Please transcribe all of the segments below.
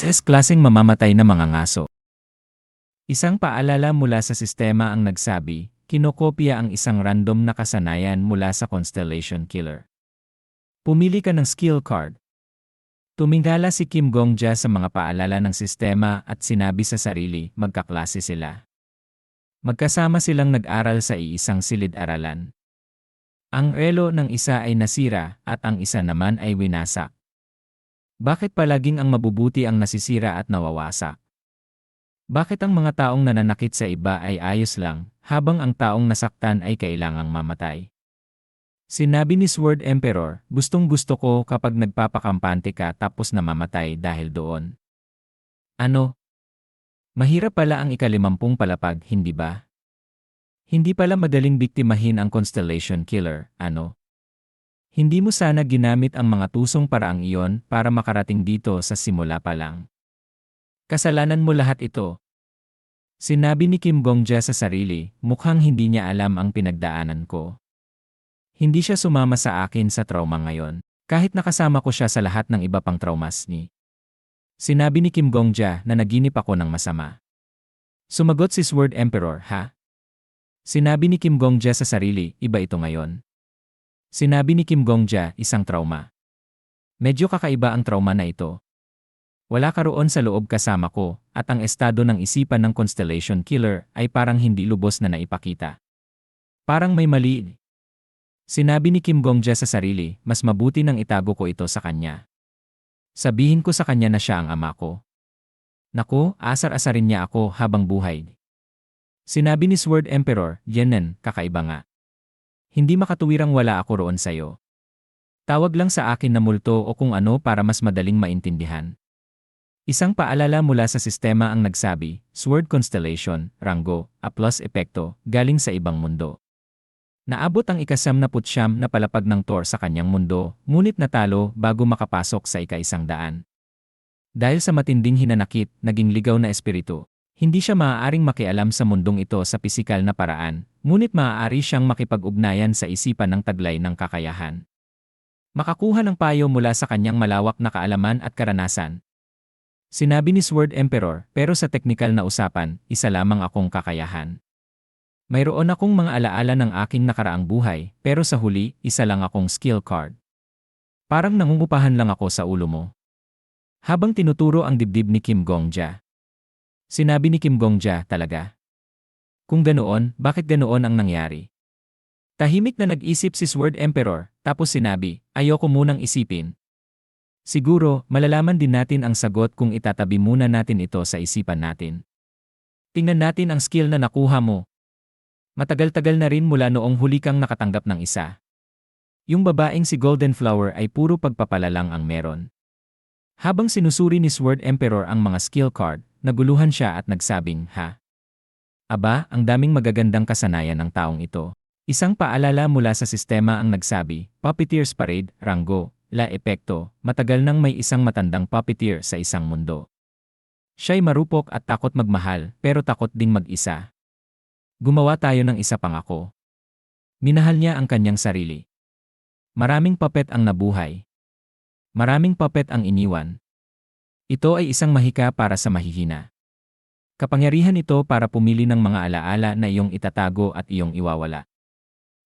SS-klaseng mamamatay na mga ngaso. Isang paalala mula sa sistema ang nagsabi, kinokopya ang isang random na kasanayan mula sa Constellation Killer. Pumili ka ng skill card. Tumingala si Kim Gongja sa mga paalala ng sistema at sinabi sa sarili, magkaklase sila. Magkasama silang nag-aral sa iisang silid-aralan. Ang relo ng isa ay nasira at ang isa naman ay winasak. Bakit palaging ang mabubuti ang nasisira at nawawasak? Bakit ang mga taong nananakit sa iba ay ayos lang, habang ang taong nasaktan ay kailangang mamatay? Sinabi ni Sword Emperor, gustong-gusto ko kapag nagpapakampante ka tapos namamatay dahil doon. Ano? Mahirap pala ang ika-50 palapag, hindi ba? Hindi pala madaling biktimahin ang Constellation Killer, ano? Hindi mo sana ginamit ang mga tusong paraang iyon para makarating dito sa simula pa lang. Kasalanan mo lahat ito. Sinabi ni Kim Gongja sa sarili, mukhang hindi niya alam ang pinagdaanan ko. Hindi siya sumama sa akin sa trauma ngayon, kahit nakasama ko siya sa lahat ng iba pang traumas ni. Sinabi ni Kim Gongja na naginip ako ng masama. Sumagot si Sword Emperor, ha? Sinabi ni Kim Gongja sa sarili, iba ito ngayon. Sinabi ni Kim Gongja, isang trauma. Medyo kakaiba ang trauma na ito. Wala ka roon sa loob kasama ko, at ang estado ng isipan ng Constellation Killer ay parang hindi lubos na naipakita. Parang may mali. Sinabi ni Kim Gongja sa sarili, mas mabuti nang itago ko ito sa kanya. Sabihin ko sa kanya na siya ang ama ko. Naku, asar-asarin niya ako habang buhay. Sinabi ni Sword Emperor, Yenen, kakaiba nga. Hindi makatuwirang wala ako roon sa'yo. Tawag lang sa akin na multo o kung ano para mas madaling maintindihan. Isang paalala mula sa sistema ang nagsabi, Sword Constellation, Rango, A+ epekto, galing sa ibang mundo. Naabot ang ika-79 na palapag ng Thor sa kanyang mundo, ngunit natalo bago makapasok sa ika-100. Dahil sa matinding hinanakit, naging ligaw na espiritu. Hindi siya maaaring makialam sa mundong ito sa pisikal na paraan, ngunit maaari siyang makipag-ugnayan sa isipan ng taglay ng kakayahan. Makakuha ng payo mula sa kanyang malawak na kaalaman at karanasan. Sinabi ni Sword Emperor, pero sa teknikal na usapan, isa lamang akong kakayahan. Mayroon akong mga alaala ng aking nakaraang buhay, pero sa huli, isa lang akong skill card. Parang nangungupahan lang ako sa ulo mo. Habang tinuturo ang dibdib ni Kim Gongja. Sinabi ni Kim Gongja, talaga? Kung ganoon, bakit ganoon ang nangyari? Tahimik na nag-isip si Sword Emperor, tapos sinabi, ayoko munang isipin. Siguro, malalaman din natin ang sagot kung itatabi muna natin ito sa isipan natin. Tingnan natin ang skill na nakuha mo. Matagal-tagal na rin mula noong huli kang nakatanggap ng isa. Yung babaeng si Golden Flower ay puro pagpapala lang ang meron. Habang sinusuri ni Sword Emperor ang mga skill card, naguluhan siya at nagsabing, ha? Aba, ang daming magagandang kasanayan ng taong ito. Isang paalala mula sa sistema ang nagsabi, Puppeteer's Parade, Rango, La Epekto, matagal nang may isang matandang puppeteer sa isang mundo. Siya'y marupok at takot magmahal, pero takot ding mag-isa. Gumawa tayo ng isa pangako. Minahal niya ang kanyang sarili. Maraming puppet ang nabuhay. Maraming puppet ang iniwan. Ito ay isang mahika para sa mahihina. Kapangyarihan ito para pumili ng mga alaala na iyong itatago at iyong iwawala.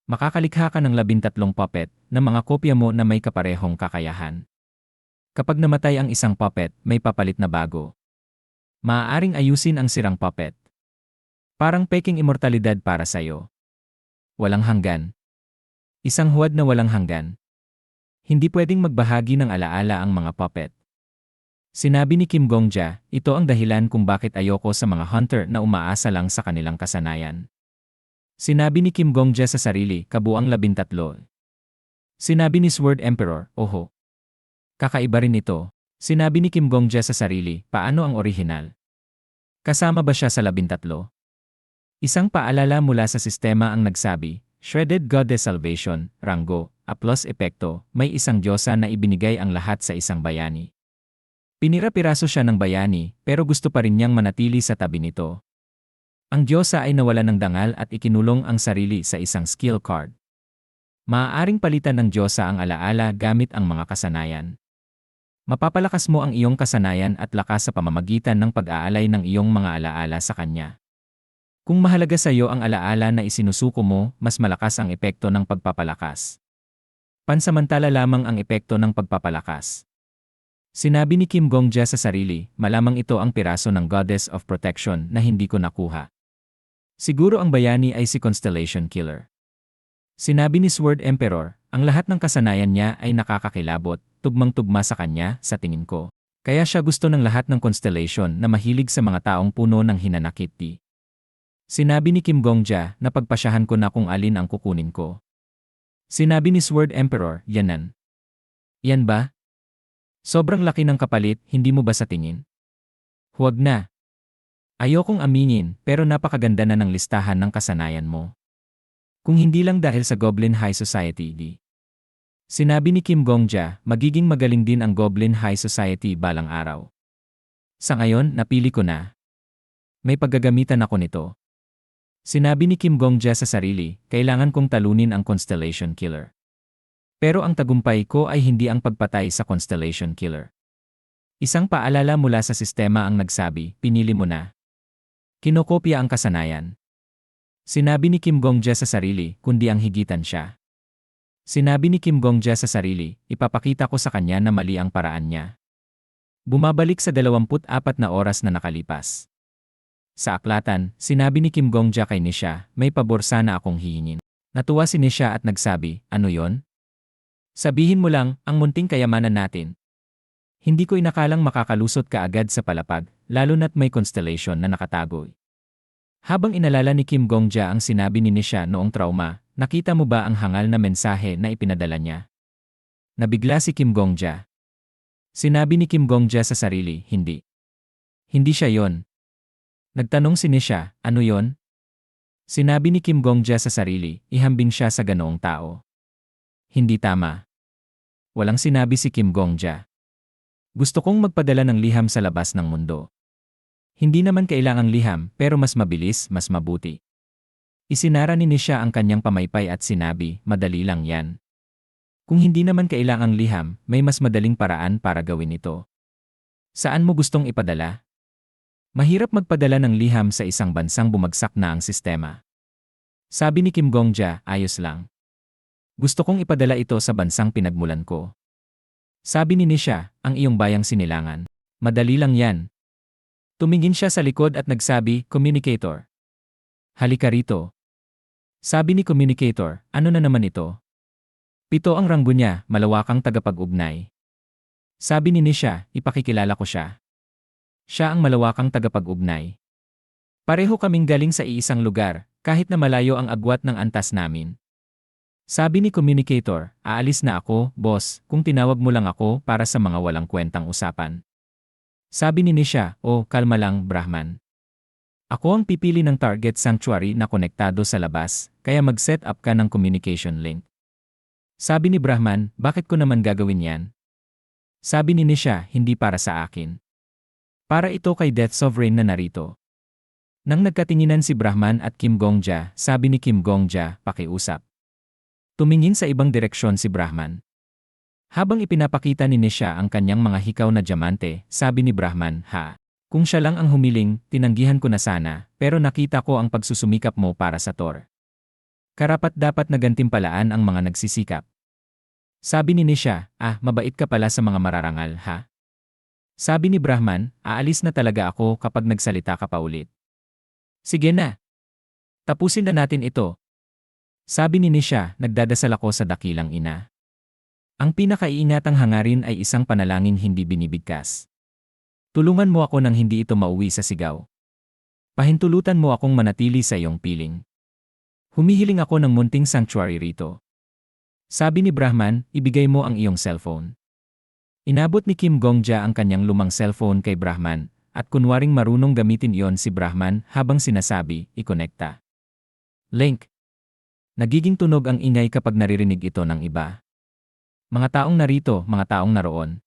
Makakalikha ka ng 13 puppet na mga kopya mo na may kaparehong kakayahan. Kapag namatay ang isang puppet, may papalit na bago. Maaaring ayusin ang sirang puppet. Parang peking immortalidad para sa'yo. Walang hanggan. Isang huwad na walang hanggan. Hindi pwedeng magbahagi ng alaala ang mga puppet. Sinabi ni Kim Gongja, ito ang dahilan kung bakit ayoko sa mga hunter na umaasa lang sa kanilang kasanayan. Sinabi ni Kim Gongja sa sarili, kabuang 13. Sinabi ni Sword Emperor, oho. Kakaiba rin ito. Sinabi ni Kim Gongja sa sarili, paano ang orihinal? Kasama ba siya sa 13? Isang paalala mula sa sistema ang nagsabi, Shredded Goddess Salvation, Rango, A+ epekto, may isang diyosa na ibinigay ang lahat sa isang bayani. Pinira-piraso siya ng bayani, pero gusto pa rin niyang manatili sa tabi nito. Ang diyosa ay nawala ng dangal at ikinulong ang sarili sa isang skill card. Maaaring palitan ng diyosa ang alaala gamit ang mga kasanayan. Mapapalakas mo ang iyong kasanayan at lakas sa pamamagitan ng pag-aalay ng iyong mga alaala sa Kanya. Kung mahalaga sa iyo ang alaala na isinusuko mo, mas malakas ang epekto ng pagpapalakas. Pansamantala lamang ang epekto ng pagpapalakas. Sinabi ni Kim Gongja sa sarili, malamang ito ang piraso ng Goddess of Protection na hindi ko nakuha. Siguro ang bayani ay si Constellation Killer. Sinabi ni Sword Emperor, ang lahat ng kasanayan niya ay nakakakilabot, tugmang-tugma sa kanya, sa tingin ko. Kaya siya gusto ng lahat ng constellation na mahilig sa mga taong puno ng hinanakit. Sinabi ni Kim Gongja na pagpasyahan ko na kung alin ang kukunin ko. Sinabi ni Sword Emperor, yanan. Yan ba? Sobrang laki ng kapalit, hindi mo ba sa tingin? Huwag na. Ayokong aminin, pero napakaganda na ng listahan ng kasanayan mo. Kung hindi lang dahil sa Goblin High Society. Sinabi ni Kim Gongja, magiging magaling din ang Goblin High Society balang araw. Sa ngayon, napili ko na. May paggagamitan ako nito. Sinabi ni Kim Gongja sa sarili, kailangan kong talunin ang Constellation Killer. Pero ang tagumpay ko ay hindi ang pagpatay sa Constellation Killer. Isang paalala mula sa sistema ang nagsabi, pinili mo na. Kinokopya ang kasanayan. Sinabi ni Kim Gongja sa sarili, kundi ang higitan siya. Sinabi ni Kim Gongja sa sarili, ipapakita ko sa kanya na mali ang paraan niya. Bumabalik sa 24 na oras na nakalipas. Sa aklatan, sinabi ni Kim Gongja kay Nisha, may pabor sana akong hihingin. Natuwa si Nisha at nagsabi, ano yon? Sabihin mo lang, ang munting kayamanan natin. Hindi ko inakalang makakalusot ka agad sa palapag, lalo na't may constellation na nakatago. Habang inalala ni Kim Gongja ang sinabi ni Nisha noong trauma, nakita mo ba ang hangal na mensahe na ipinadala niya? Nabigla si Kim Gongja. Sinabi ni Kim Gongja sa sarili, hindi. Hindi siya yon. Nagtanong si Nisha, ano yon? Sinabi ni Kim Gongja sa sarili, ihambing siya sa ganoong tao. Hindi tama. Walang sinabi si Kim Gongja. Gusto kong magpadala ng liham sa labas ng mundo. Hindi naman kailangang liham, pero mas mabilis, mas mabuti. Isinara ni Nisha ang kanyang pamaypay at sinabi, madali lang yan. Kung hindi naman kailangang liham, may mas madaling paraan para gawin ito. Saan mo gustong ipadala? Mahirap magpadala ng liham sa isang bansang bumagsak na ang sistema. Sabi ni Kim Gongja, ayos lang. Gusto kong ipadala ito sa bansang pinagmulan ko. Sabi ni Nisha, ang iyong bayang sinilangan. Madali lang yan. Tumingin siya sa likod at nagsabi, Communicator. Halika rito. Sabi ni Communicator, ano na naman ito? 7 ang ranggo niya, malawakang tagapag-ugnay. Sabi ni Nisha, ipakikilala ko siya. Siya ang malawakang tagapag-ugnay. Pareho kaming galing sa iisang lugar, kahit na malayo ang agwat ng antas namin. Sabi ni Communicator, aalis na ako, boss, kung tinawag mo lang ako para sa mga walang kwentang usapan. Sabi ni Nisha, kalma lang, Brahman. Ako ang pipili ng target sanctuary na konektado sa labas, kaya mag-set up ka ng communication link. Sabi ni Brahman, bakit ko naman gagawin yan? Sabi ni Nisha, hindi para sa akin. Para ito kay Death Sovereign na narito. Nang nagkatinginan si Brahman at Kim Gongja, sabi ni Kim Gongja, pakiusap. Tumingin sa ibang direksyon si Brahman. Habang ipinapakita ni Nisha ang kanyang mga hikaw na diamante, sabi ni Brahman, kung siya lang ang humiling, tinanggihan ko na sana, pero nakita ko ang pagsusumikap mo para sa Thor. Karapat-dapat na gantimpalaan ang mga nagsisikap. Sabi ni Nisha, mabait ka pala sa mga mararangal, ha? Sabi ni Brahman, aalis na talaga ako kapag nagsalita ka pa ulit. Sige na. Tapusin na natin ito. Sabi ni Nisha, nagdadasal ako sa dakilang ina. Ang pinakaiingatang hangarin ay isang panalangin hindi binibigkas. Tulungan mo ako nang hindi ito mauwi sa sigaw. Pahintulutan mo akong manatili sa iyong piling. Humihiling ako ng munting sanctuary rito. Sabi ni Brahman, ibigay mo ang iyong cellphone. Inabot ni Kim Gongja ang kanyang lumang cellphone kay Brahman, at kunwaring marunong gamitin iyon si Brahman habang sinasabi, ikonekta. Link. Nagiging tunog ang ingay kapag naririnig ito ng iba. Mga taong narito, mga taong naroon.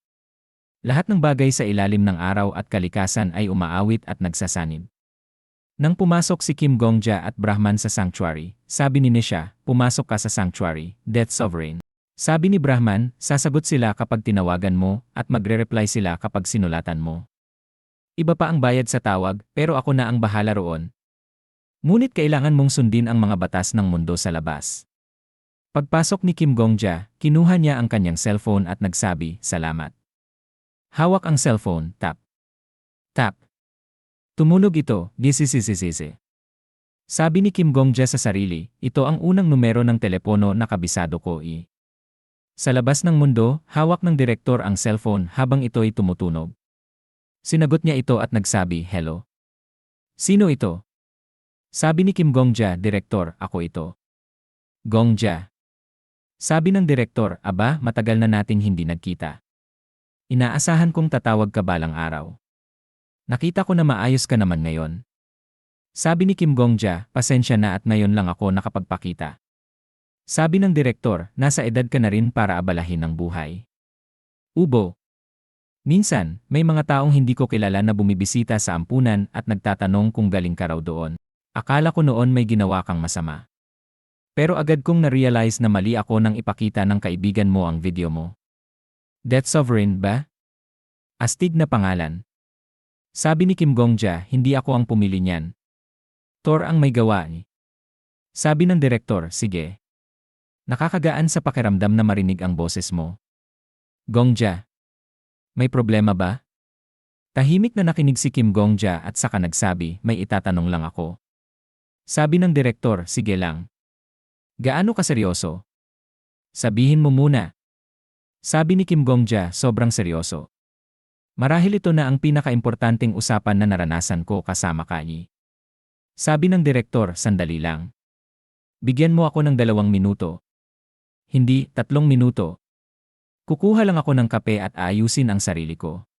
Lahat ng bagay sa ilalim ng araw at kalikasan ay umaawit at nagsasanib. Nang pumasok si Kim Gongja at Brahman sa sanctuary, sabi ni Nisha, pumasok ka sa sanctuary, Death Sovereign. Sabi ni Brahman, sasagot sila kapag tinawagan mo at magre-reply sila kapag sinulatan mo. Iba pa ang bayad sa tawag, pero ako na ang bahala roon. Ngunit kailangan mong sundin ang mga batas ng mundo sa labas. Pagpasok ni Kim Gongja, kinuha niya ang kanyang cellphone at nagsabi, "Salamat." Hawak ang cellphone, tap. Tap. Tumunog ito, gisisisisisi. Sabi ni Kim Gongja sa sarili, ito ang unang numero ng telepono na kabisado ko. Sa labas ng mundo, hawak ng direktor ang cellphone habang ito'y tumutunog. Sinagot niya ito at nagsabi, "Hello." "Sino ito?" Sabi ni Kim Gongja, "Direktor, ako ito." "Gongja." Sabi ng direktor, "Aba, matagal na nating hindi nagkita. Inaasahan kong tatawag ka balang araw. Nakita ko na maayos ka naman ngayon." Sabi ni Kim Gongja, "Pasensya na at ngayon lang ako nakapagpakita." Sabi ng direktor, "Nasa edad ka na rin para abalahin ng buhay." Ubo. Minsan, may mga taong hindi ko kilala na bumibisita sa ampunan at nagtatanong kung galing ka raw doon. Akala ko noon may ginawa kang masama. Pero agad kong na-realize na mali ako nang ipakita ng kaibigan mo ang video mo. Death Sovereign ba? Astig na pangalan. Sabi ni Kim Gongja, "Hindi ako ang pumili niyan. Thor ang may gawa ni." Sabi ng direktor, "Sige. Nakakagaan sa pakiramdam na marinig ang boses mo." "Gongja, may problema ba?" Tahimik na nakinig si Kim Gongja at saka nagsabi, "May itatanong lang ako." Sabi ng direktor, "Sige lang." "Gaano kaseryoso?" "Sabihin mo muna." Sabi ni Kim Gongja, "Sobrang seryoso. Marahil ito na ang pinakaimportanteng usapan na naranasan ko kasama ka ni." Sabi ng direktor, "Sandali lang. Bigyan mo ako ng 2 minuto. Hindi, 3 minuto. Kukuha lang ako ng kape at aayusin ang sarili ko."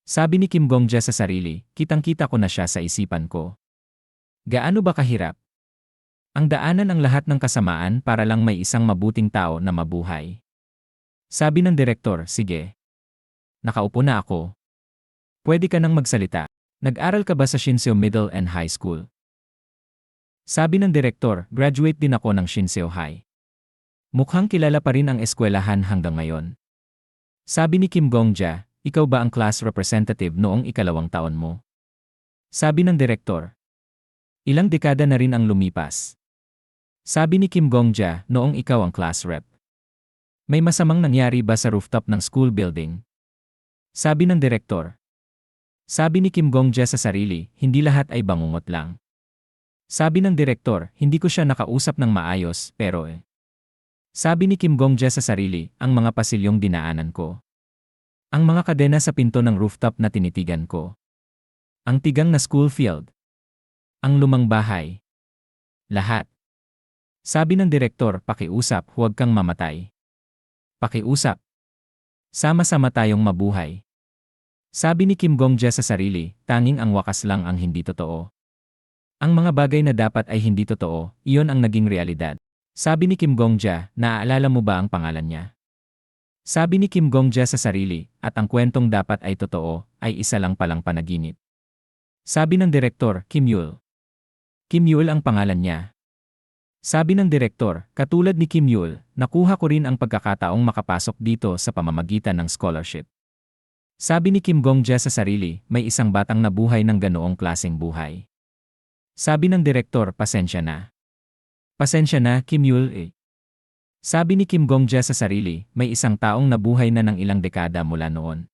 Sabi ni Kim Gongja sa sarili, kitang-kita ko na siya sa isipan ko. Gaano ba kahirap? Ang daanan ang lahat ng kasamaan para lang may isang mabuting tao na mabuhay. Sabi ng direktor, "Sige. Nakaupo na ako. Pwede ka nang magsalita. Nag-aral ka ba sa Shinseo Middle and High School?" Sabi ng direktor, "Graduate din ako ng Shinseo High." Mukhang kilala pa rin ang eskwelahan hanggang ngayon. Sabi ni Kim Gongja, "Ikaw ba ang class representative noong 2nd taon mo?" Sabi ng direktor, "Ilang dekada na rin ang lumipas." Sabi ni Kim Gongja, "Noong ikaw ang class rep. May masamang nangyari ba sa rooftop ng school building?" Sabi ng direktor. Sabi ni Kim Gongja sa sarili, "Hindi lahat ay bangungot lang." Sabi ng direktor, "Hindi ko siya nakausap ng maayos, pero Sabi ni Kim Gongja sa sarili, "Ang mga pasilyong dinaanan ko. Ang mga kadena sa pinto ng rooftop na tinitigan ko. Ang tigang na school field. Ang lumang bahay. Lahat." Sabi ng direktor, "Pakiusap, huwag kang mamatay. Pakiusap. Sama-sama tayong mabuhay." Sabi ni Kim Gongja sa sarili, "Tanging ang wakas lang ang hindi totoo. Ang mga bagay na dapat ay hindi totoo, iyon ang naging realidad." Sabi ni Kim Gongja, "Naaalala mo ba ang pangalan niya?" Sabi ni Kim Gongja sa sarili, "At ang kwentong dapat ay totoo, ay isa lang palang panaginip." Sabi ng direktor, "Kim Yul." Kim Yul ang pangalan niya. Sabi ng direktor, "Katulad ni Kim Yul, nakuha ko rin ang pagkakataong makapasok dito sa pamamagitan ng scholarship." Sabi ni Kim Gongja sa sarili, "May isang batang nabuhay ng ganoong klaseng buhay." Sabi ng direktor, "Pasensya na. Pasensya na, Kim Yul." Sabi ni Kim Gongja sa sarili, "May isang taong nabuhay na ng ilang dekada mula noon.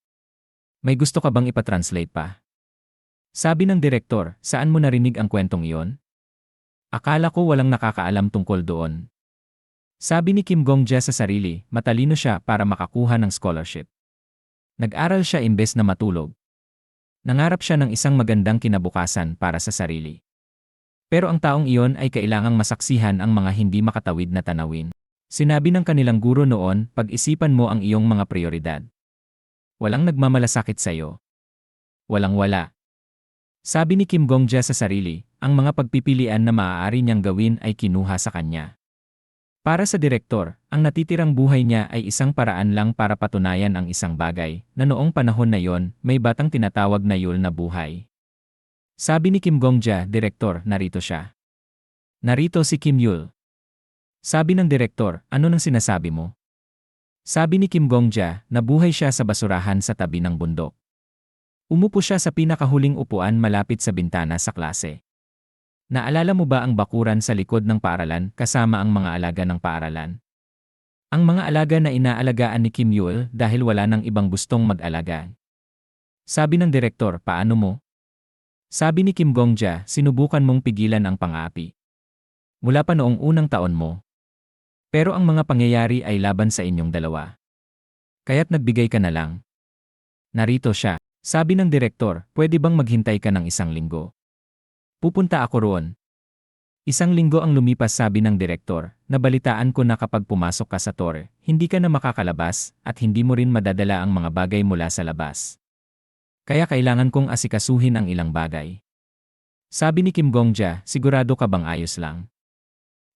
May gusto ka bang ipatranslate pa?" Sabi ng direktor, "Saan mo narinig ang kwentong iyon? Akala ko walang nakakaalam tungkol doon." Sabi ni Kim Gongja sa sarili, "Matalino siya para makakuha ng scholarship. Nag-aral siya imbes na matulog. Nangarap siya ng isang magandang kinabukasan para sa sarili. Pero ang taong iyon ay kailangang masaksihan ang mga hindi makatawid na tanawin. Sinabi ng kanilang guro noon, pag-isipan mo ang iyong mga prioridad. Walang nagmamalasakit sa iyo. Walang-wala." Sabi ni Kim Gongja sa sarili, ang mga pagpipilian na maaari niyang gawin ay kinuha sa kanya. Para sa direktor, ang natitirang buhay niya ay isang paraan lang para patunayan ang isang bagay, na noong panahon na yon, may batang tinatawag na Yul na buhay. Sabi ni Kim Gongja, "Direktor, narito siya." "Narito si Kim Yul." Sabi ng direktor, "Ano nang sinasabi mo?" Sabi ni Kim Gongja, nabuhay siya sa basurahan sa tabi ng bundok. Umupo siya sa pinakahuling upuan malapit sa bintana sa klase. Naalala mo ba ang bakuran sa likod ng paaralan kasama ang mga alaga ng paaralan? Ang mga alaga na inaalagaan ni Kim Yul dahil wala nang ibang gustong mag-alaga. Sabi ng direktor, paano mo? Sabi ni Kim Gongja, sinubukan mong pigilan ang pang-aapi. Mula pa noong unang taon mo. Pero ang mga pangyayari ay laban sa inyong dalawa. Kaya't nagbigay ka na lang. Narito siya. Sabi ng direktor, pwede bang maghintay ka ng 1 linggo? Pupunta ako roon. 1 linggo ang lumipas, sabi ng direktor, nabalitaan ko na kapag pumasok ka sa tour, hindi ka na makakalabas at hindi mo rin madadala ang mga bagay mula sa labas. Kaya kailangan kong asikasuhin ang ilang bagay. Sabi ni Kim Gongja, sigurado ka bang ayos lang?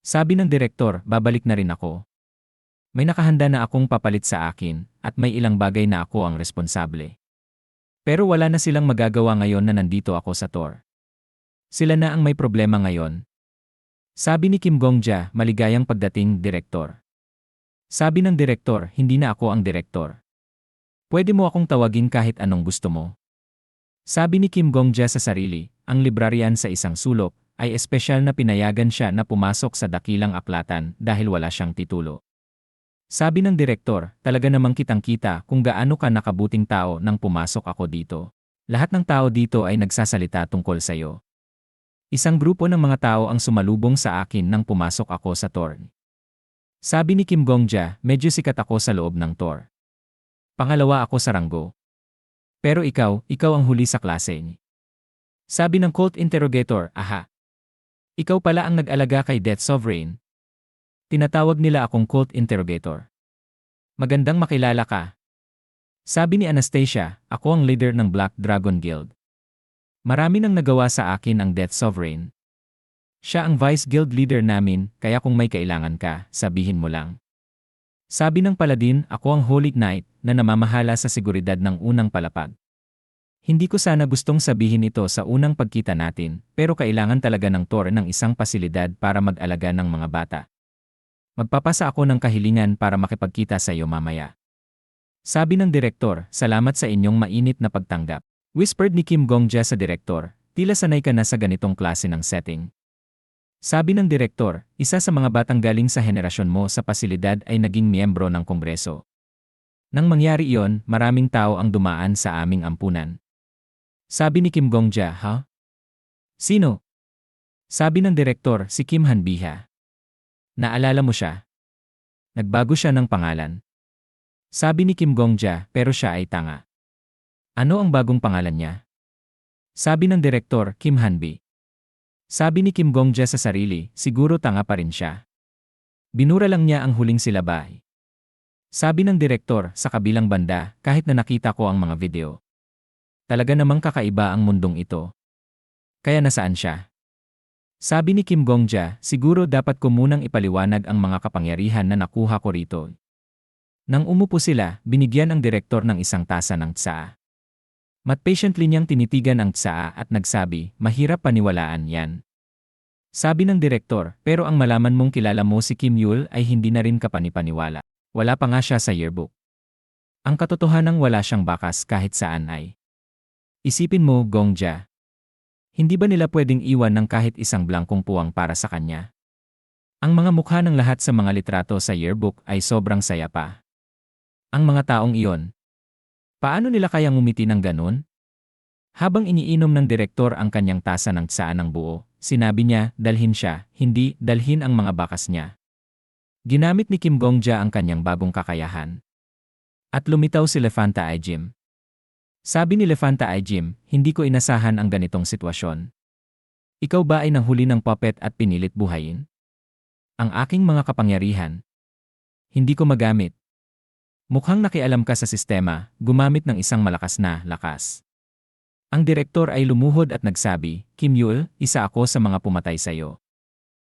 Sabi ng direktor, babalik na rin ako. May nakahanda na akong papalit sa akin at may ilang bagay na ako ang responsable. Pero wala na silang magagawa ngayon na nandito ako sa tour. Sila na ang may problema ngayon. Sabi ni Kim Gongja, maligayang pagdating, direktor. Sabi ng direktor, hindi na ako ang direktor. Pwede mo akong tawagin kahit anong gusto mo. Sabi ni Kim Gongja sa sarili, ang librarian sa isang sulok ay espesyal na pinayagan siya na pumasok sa dakilang aklatan dahil wala siyang titulo. Sabi ng direktor, talaga namang kitang-kita kung gaano ka nakabuting tao nang pumasok ako dito. Lahat ng tao dito ay nagsasalita tungkol sa iyo. Isang grupo ng mga tao ang sumalubong sa akin nang pumasok ako sa tour. Sabi ni Kim Gongja, medyo sikat ako sa loob ng tour. Pangalawa ako sa ranggo. Pero ikaw ang huli sa klase. Sabi ng cult interrogator, aha. Ikaw pala ang nag-alaga kay Death Sovereign. Tinatawag nila akong cult interrogator. Magandang makilala ka. Sabi ni Anastasia, ako ang leader ng Black Dragon Guild. Marami nang nagawa sa akin ang Death Sovereign. Siya ang Vice Guild leader namin, kaya kung may kailangan ka, sabihin mo lang. Sabi ng Paladin, ako ang Holy Knight na namamahala sa seguridad ng unang palapag. Hindi ko sana gustong sabihin ito sa unang pagkita natin, pero kailangan talaga ng tour ng isang pasilidad para mag-alaga ng mga bata. Magpapasa ako ng kahilingan para makipagkita sa iyo mamaya. Sabi ng direktor, salamat sa inyong mainit na pagtanggap. Whispered ni Kim Gongja sa direktor, tila sanay ka na sa ganitong klase ng setting. Sabi ng direktor, isa sa mga batang galing sa henerasyon mo sa pasilidad ay naging miyembro ng kongreso. Nang mangyari iyon, maraming tao ang dumaan sa aming ampunan. Sabi ni Kim Gongja, ha? Sino? Sabi ng direktor, si Kim Hanbiha. Naalala mo siya? Nagbago siya ng pangalan. Sabi ni Kim Gongja, pero siya ay tanga. Ano ang bagong pangalan niya? Sabi ng direktor, Kim Hanbi. Sabi ni Kim Gongja sa sarili, siguro tanga pa rin siya. Binura lang niya ang huling silabay. Sabi ng direktor, sa kabilang banda, kahit na nakita ko ang mga video. Talaga namang kakaiba ang mundong ito. Kaya nasaan siya? Sabi ni Kim Gongja, siguro dapat ko munang ipaliwanag ang mga kapangyarihan na nakuha ko rito. Nang umupo sila, binigyan ang direktor ng isang tasa ng tsaa. Patiently niyang tinitigan ang tsaa at nagsabi, mahirap paniwalaan yan. Sabi ng direktor, pero ang malaman mong kilala mo si Kim Yul ay hindi na rin kapanipaniwala. Wala pa nga siya sa yearbook. Ang katotohanang wala siyang bakas kahit saan ay. Isipin mo, Gongja. Hindi ba nila pwedeng iwan ng kahit isang blankong puwang para sa kanya? Ang mga mukha ng lahat sa mga litrato sa yearbook ay sobrang saya pa. Ang mga taong iyon. Paano nila kayang ngumiti ng ganun? Habang iniinom ng direktor ang kanyang tasa ng tsaa ng buo, sinabi niya, dalhin siya, hindi dalhin ang mga bakas niya. Ginamit ni Kim Gongja ang kanyang bagong kakayahan. At lumitaw si Lefanta Aijim. Sabi ni Lefanta Aijim, hindi ko inasahan ang ganitong sitwasyon. Ikaw ba ay nanghuli ng puppet at pinilit buhayin? Ang aking mga kapangyarihan. Hindi ko magamit. Mukhang nakialam ka sa sistema, gumamit ng isang malakas na lakas. Ang direktor ay lumuhod at nagsabi, Kim Yul, isa ako sa mga pumatay sa iyo.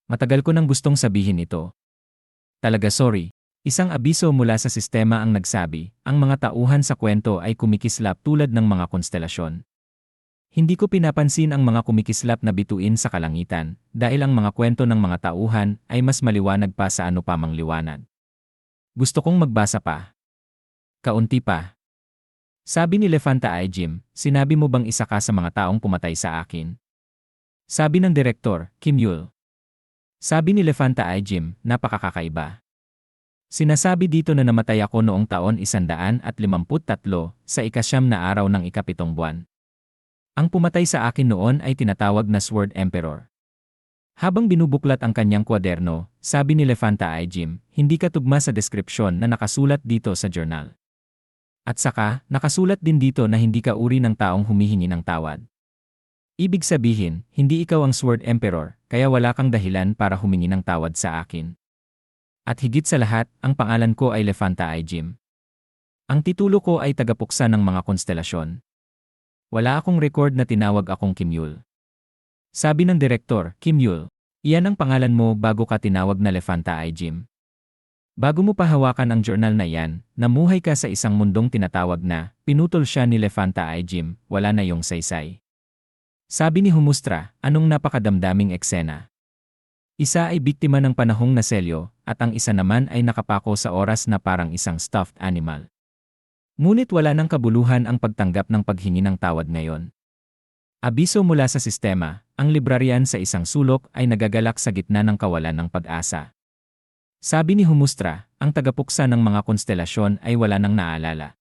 Matagal ko nang gustong sabihin ito. Talaga sorry. Isang abiso mula sa sistema ang nagsabi, ang mga tauhan sa kwento ay kumikislap tulad ng mga konstelasyon. Hindi ko pinapansin ang mga kumikislap na bituin sa kalangitan, dahil ang mga kwento ng mga tauhan ay mas maliwanag pa sa ano pa mang liwanag. Gusto kong magbasa pa. Kaunti pa. Sabi ni Lefanta ay Jim, sinabi mo bang isa ka sa mga taong pumatay sa akin? Sabi ng direktor, Kim Yul. Sabi ni Lefanta ay Jim, napakakakaiba. Sinasabi dito na namatay ako noong taon 153 sa ikasyam na araw ng ikapitong buwan. Ang pumatay sa akin noon ay tinatawag na Sword Emperor. Habang binubuklat ang kanyang kwaderno, sabi ni Lefanta ay Jim, hindi katugma sa deskripsyon na nakasulat dito sa journal. At saka, nakasulat din dito na hindi ka uri ng taong humihingi ng tawad. Ibig sabihin, hindi ikaw ang Sword Emperor, kaya wala kang dahilan para humingi ng tawad sa akin. At higit sa lahat, ang pangalan ko ay Lefanta ay Jim. Ang titulo ko ay tagapuksa ng mga konstelasyon. Wala akong record na tinawag akong Kim Yul. Sabi ng direktor, Kim Yul, iyan ang pangalan mo bago ka tinawag na Lefanta ay Jim. Bago mo pahawakan ang journal na yan, namuhay ka sa isang mundong tinatawag na, pinutol siya ni Lefanta ay Jim, wala na yung saysay. Sabi ni Humustra, anong napakadamdaming eksena. Isa ay biktima ng panahong naselyo, at ang isa naman ay nakapako sa oras na parang isang stuffed animal. Ngunit wala ng kabuluhan ang pagtanggap ng paghingi ng tawad ngayon. Abiso mula sa sistema, ang librarian sa isang sulok ay nagagalak sa gitna ng kawalan ng pag-asa. Sabi ni Humustra, ang tagapuksa ng mga konstelasyon ay wala nang naalala.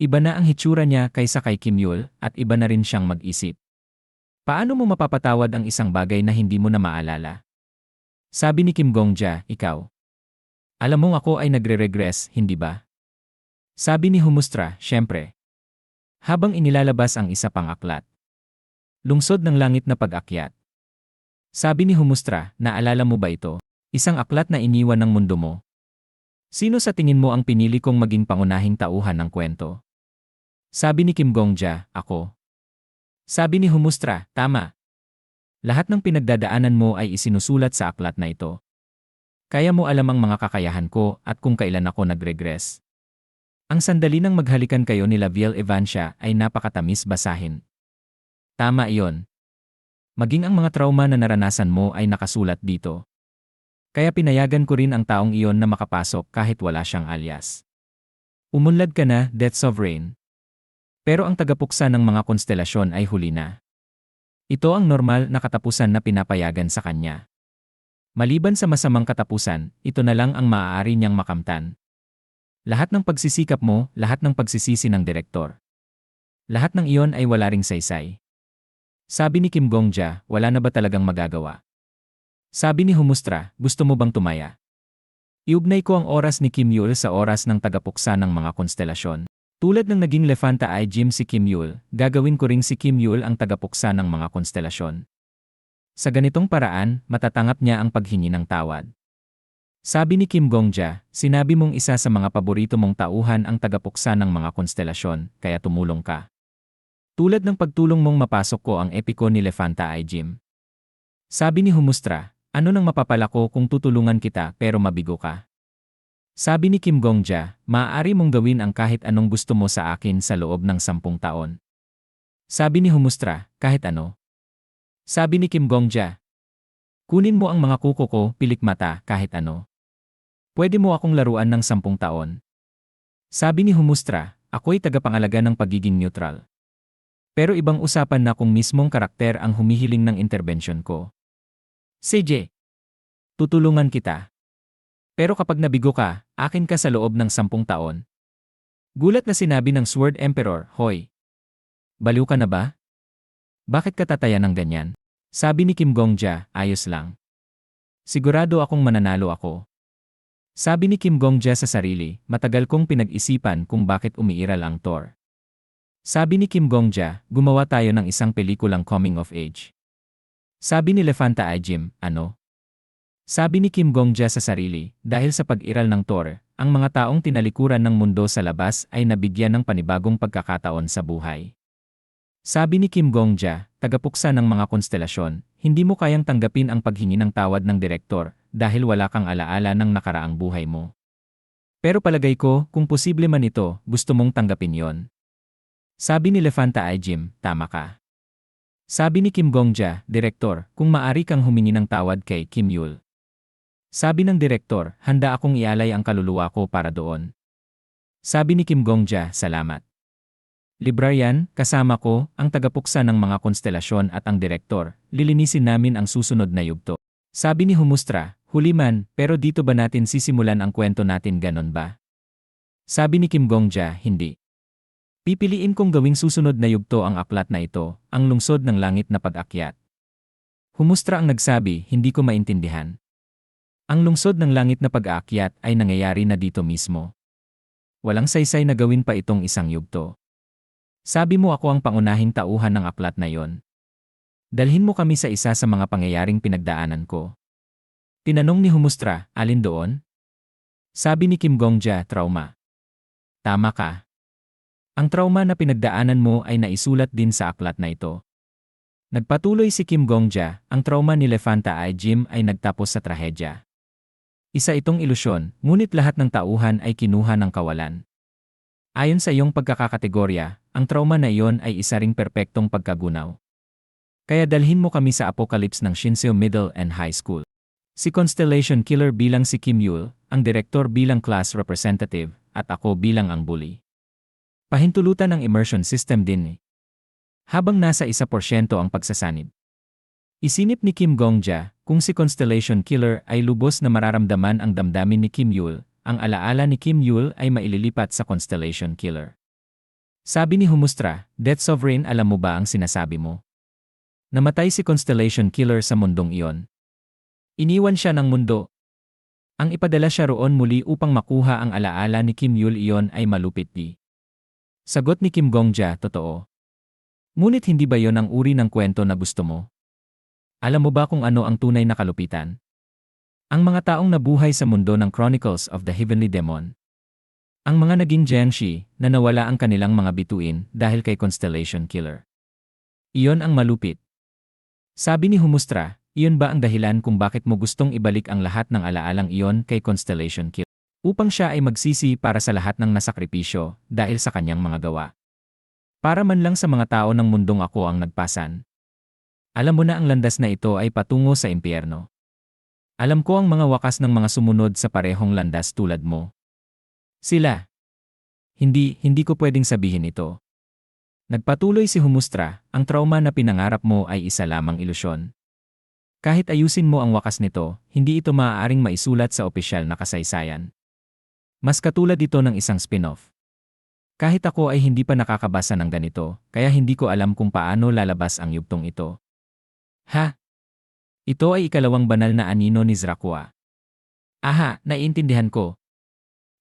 Iba na ang hitsura niya kaysa kay Kim Yul at iba na rin siyang mag-isip. Paano mo mapapatawad ang isang bagay na hindi mo na maalala? Sabi ni Kim Gongja, ikaw. Alam mong ako ay nagre-regress, hindi ba? Sabi ni Humustra, syempre. Habang inilalabas ang isa pang aklat. Lungsod ng langit na pag-akyat. Sabi ni Humustra, naalala mo ba ito? Isang aklat na iniwan ng mundo mo. Sino sa tingin mo ang pinili kong maging pangunahing tauhan ng kwento? Sabi ni Kim Gongja, ako. Sabi ni Humustra, tama. Lahat ng pinagdadaanan mo ay isinusulat sa aklat na ito. Kaya mo alam ang mga kakayahan ko at kung kailan ako nag-regress. Ang sandali ng maghalikan kayo nila Viel Evancia ay napakatamis basahin. Tama iyon. Maging ang mga trauma na naranasan mo ay nakasulat dito. Kaya pinayagan ko rin ang taong iyon na makapasok kahit wala siyang alias. Umunlad ka na, Death Sovereign. Pero ang tagapuksa ng mga konstelasyon ay huli na. Ito ang normal na katapusan na pinapayagan sa kanya. Maliban sa masamang katapusan, ito na lang ang maaari niyang makamtan. Lahat ng pagsisikap mo, lahat ng pagsisisi ng direktor. Lahat ng iyon ay wala ring saysay. Sabi ni Kim Gongja, wala na ba talagang magagawa? Sabi ni Humustra, gusto mo bang tumaya? Iugnay ko ang oras ni Kim Yul sa oras ng tagapuksa ng mga konstelasyon. Tulad ng naging Lefanta ay Jim si Kim Yul, gagawin ko ring si Kim Yul ang tagapuksa ng mga konstelasyon. Sa ganitong paraan, matatanggap niya ang paghingi ng tawad. Sabi ni Kim Gongja, sinabi mong isa sa mga paborito mong tauhan ang tagapuksa ng mga konstelasyon, kaya tumulong ka. Tulad ng pagtulong mong mapasok ko ang epiko ni Lefanta ay Jim. Sabi ni Humustra, ano nang mapapala ko kung tutulungan kita pero mabigo ka? Sabi ni Kim Gongja, maaari mong gawin ang kahit anong gusto mo sa akin sa loob ng 10 taon. Sabi ni Humustra, kahit ano? Sabi ni Kim Gongja, kunin mo ang mga kuko ko, pilik mata, kahit ano. Pwede mo akong laruan ng 10 taon. Sabi ni Humustra, ako'y tagapangalaga ng pagiging neutral. Pero ibang usapan na kung mismong karakter ang humihiling ng interbensyon ko. CJ, tutulungan kita. Pero kapag nabigo ka, akin ka sa loob ng 10 taon. Gulat na sinabi ng Sword Emperor, hoy. Baliw ka na ba? Bakit ka tataya ng ganyan? Sabi ni Kim Gongja, ayos lang. Sigurado akong mananalo ako. Sabi ni Kim Gongja sa sarili, matagal kong pinag-isipan kung bakit umiiral ang Thor. Sabi ni Kim Gongja, gumawa tayo ng isang pelikulang coming of age. Sabi ni Lefanta ay Jim, ano? Sabi ni Kim Gongja sa sarili, dahil sa pag-iral ng Thor, ang mga taong tinalikuran ng mundo sa labas ay nabigyan ng panibagong pagkakataon sa buhay. Sabi ni Kim Gongja, tagapuksa ng mga konstelasyon, hindi mo kayang tanggapin ang paghingi ng tawad ng direktor dahil wala kang alaala ng nakaraang buhay mo. Pero palagay ko, kung posible man ito, gusto mong tanggapin yon. Sabi ni Lefanta ay Jim, tama ka. Sabi ni Kim Gongja, direktor, kung maari kang humingi ng tawad kay Kim Yul. Sabi ng direktor, handa akong ialay ang kaluluwa ko para doon. Sabi ni Kim Gongja, salamat. Librarian, kasama ko, ang tagapuksa ng mga konstelasyon at ang direktor, lilinisin namin ang susunod na yugto. Sabi ni Humustra, huli man, pero dito ba natin sisimulan ang kwento natin, ganon ba? Sabi ni Kim Gongja, hindi. Pipiliin kong gawing susunod na yugto ang aklat na ito, ang lungsod ng langit na pag-akyat. Humustra ang nagsabi, hindi ko maintindihan. Ang lungsod ng langit na pag-aakyat ay nangyayari na dito mismo. Walang saysay na gawin pa itong isang yugto. Sabi mo ako ang pangunahing tauhan ng aklat na yon. Dalhin mo kami sa isa sa mga pangyayaring pinagdaanan ko. Tinanong ni Humustra, alin doon? Sabi ni Kim Gongja, trauma. Tama ka. Ang trauma na pinagdaanan mo ay naisulat din sa aklat na ito. Nagpatuloy si Kim Gongja, ang trauma ni Lefanta ay Jim ay nagtapos sa trahedya. Isa itong ilusyon, ngunit lahat ng tauhan ay kinuha ng kawalan. Ayon sa iyong pagkakakategorya, ang trauma na iyon ay isa ring perpektong pagkagunaw. Kaya dalhin mo kami sa apocalypse ng Shinseo Middle and High School. Si Constellation Killer bilang si Kim Yul, ang direktor bilang class representative, at ako bilang ang bully. Pahintulutan ng immersion system din. Habang nasa 1% ang pagsasanib. Isinip ni Kim Gongja, kung si Constellation Killer ay lubos na mararamdaman ang damdamin ni Kim Yul, ang alaala ni Kim Yul ay maililipat sa Constellation Killer. Sabi ni Humustra, Death Sovereign, alam mo ba ang sinasabi mo? Namatay si Constellation Killer sa mundong iyon. Iniwan siya ng mundo. Ang ipadala siya roon muli upang makuha ang alaala ni Kim Yul, iyon ay malupit di. Sagot ni Kim Gongja, totoo. Ngunit hindi ba yon ang uri ng kwento na gusto mo? Alam mo ba kung ano ang tunay na kalupitan? Ang mga taong nabuhay sa mundo ng Chronicles of the Heavenly Demon. Ang mga naging Jiangshi na nawala ang kanilang mga bituin dahil kay Constellation Killer. Iyon ang malupit. Sabi ni Humustra, iyon ba ang dahilan kung bakit mo gustong ibalik ang lahat ng alaalang iyon kay Constellation Killer? Upang siya ay magsisi para sa lahat ng nasakripisyo dahil sa kanyang mga gawa. Para man lang sa mga tao ng mundong ako ang nagpasan. Alam mo na ang landas na ito ay patungo sa impyerno. Alam ko ang mga wakas ng mga sumunod sa parehong landas tulad mo. Sila. Hindi ko pwedeng sabihin ito. Nagpatuloy si Humustra, ang trauma na pinangarap mo ay isa lamang ilusyon. Kahit ayusin mo ang wakas nito, hindi ito maaaring maisulat sa opisyal na kasaysayan. Mas katulad ito ng isang spin-off. Kahit ako ay hindi pa nakakabasa ng ganito, kaya hindi ko alam kung paano lalabas ang yugtong ito. Ha? Ito ay ikalawang banal na anino ni Zrakwa. Aha, naiintindihan ko.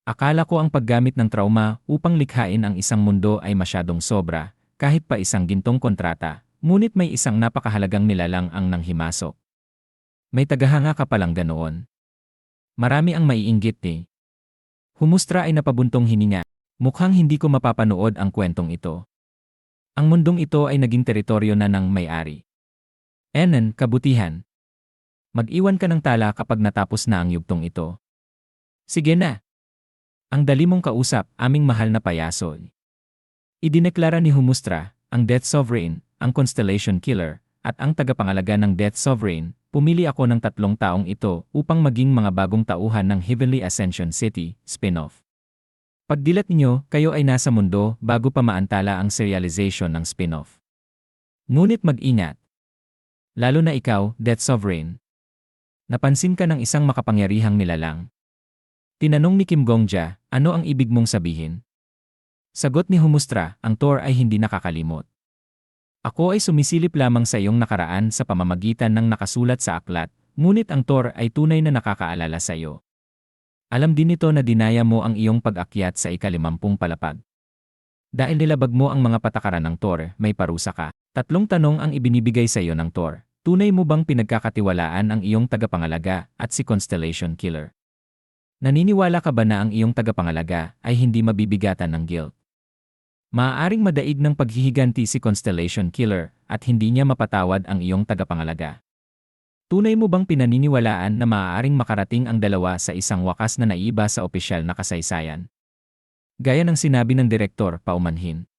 Akala ko ang paggamit ng trauma upang likhain ang isang mundo ay masyadong sobra, kahit pa isang gintong kontrata, ngunit may isang napakahalagang nilalang ang nanghimasok. May tagahanga ka palang ganoon. Marami ang maiinggit eh. Humustra ay napabuntong hininga. Mukhang hindi ko mapapanood ang kwentong ito. Ang mundong ito ay naging teritoryo na ng may-ari. Enen, kabutihan. Mag-iwan ka ng tala kapag natapos na ang yugtong ito. Sige na. Ang dali mong kausap, aming mahal na payaso. Idineklara ni Humustra, ang Death Sovereign, ang Constellation Killer, at ang tagapangalaga ng Death Sovereign, pumili ako ng 3 taong ito upang maging mga bagong tauhan ng Heavenly Ascension City, spin-off. Pagdilat ninyo, kayo ay nasa mundo bago pa maantala ang serialization ng spin-off. Ngunit mag-ingat. Lalo na ikaw, Death Sovereign. Napansin ka ng isang makapangyarihang nilalang. Tinanong ni Kim Gongja, ano ang ibig mong sabihin? Sagot ni Humustra, ang Thor ay hindi nakakalimot. Ako ay sumisilip lamang sa iyong nakaraan sa pamamagitan ng nakasulat sa aklat, ngunit ang Thor ay tunay na nakakaalala sa iyo. Alam din nito na dinaya mo ang iyong pag-akyat sa ika-50 palapag. Dahil nilabag mo ang mga patakaran ng Thor, may parusa ka. 3 tanong ang ibinibigay sa iyo ng Thor. Tunay mo bang pinagkakatiwalaan ang iyong tagapangalaga at si Constellation Killer? Naniniwala ka ba na ang iyong tagapangalaga ay hindi mabibigatan ng guilt? Maaaring madaig ng paghihiganti si Constellation Killer at hindi niya mapatawad ang iyong tagapangalaga. Tunay mo bang pinaniniwalaan na maaaring makarating ang dalawa sa isang wakas na naiba sa opisyal na kasaysayan? Gaya ng sinabi ng direktor, paumanhin.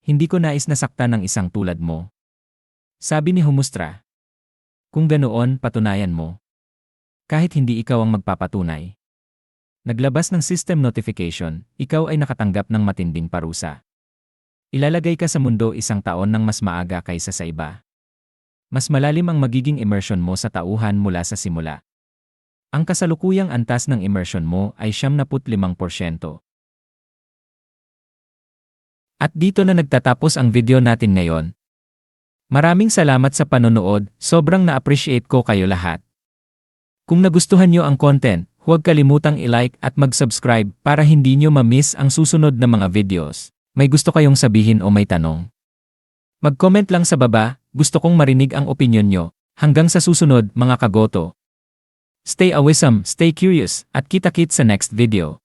Hindi ko nais na saktan ng isang tulad mo. Sabi ni Humustra. Kung ganoon, patunayan mo. Kahit hindi ikaw ang magpapatunay. Naglabas ng system notification, ikaw ay nakatanggap ng matinding parusa. Ilalagay ka sa mundo 1 taon ng mas maaga kaysa sa iba. Mas malalim ang magiging immersion mo sa tauhan mula sa simula. Ang kasalukuyang antas ng immersion mo ay 75%. At dito na nagtatapos ang video natin ngayon. Maraming salamat sa panonood, sobrang na-appreciate ko kayo lahat. Kung nagustuhan nyo ang content, huwag kalimutang i-like at mag-subscribe para hindi nyo ma-miss ang susunod na mga videos. May gusto kayong sabihin o may tanong? Mag-comment lang sa baba, gusto kong marinig ang opinyon nyo. Hanggang sa susunod mga kagoto. Stay awesome, stay curious, at kita-kits sa next video.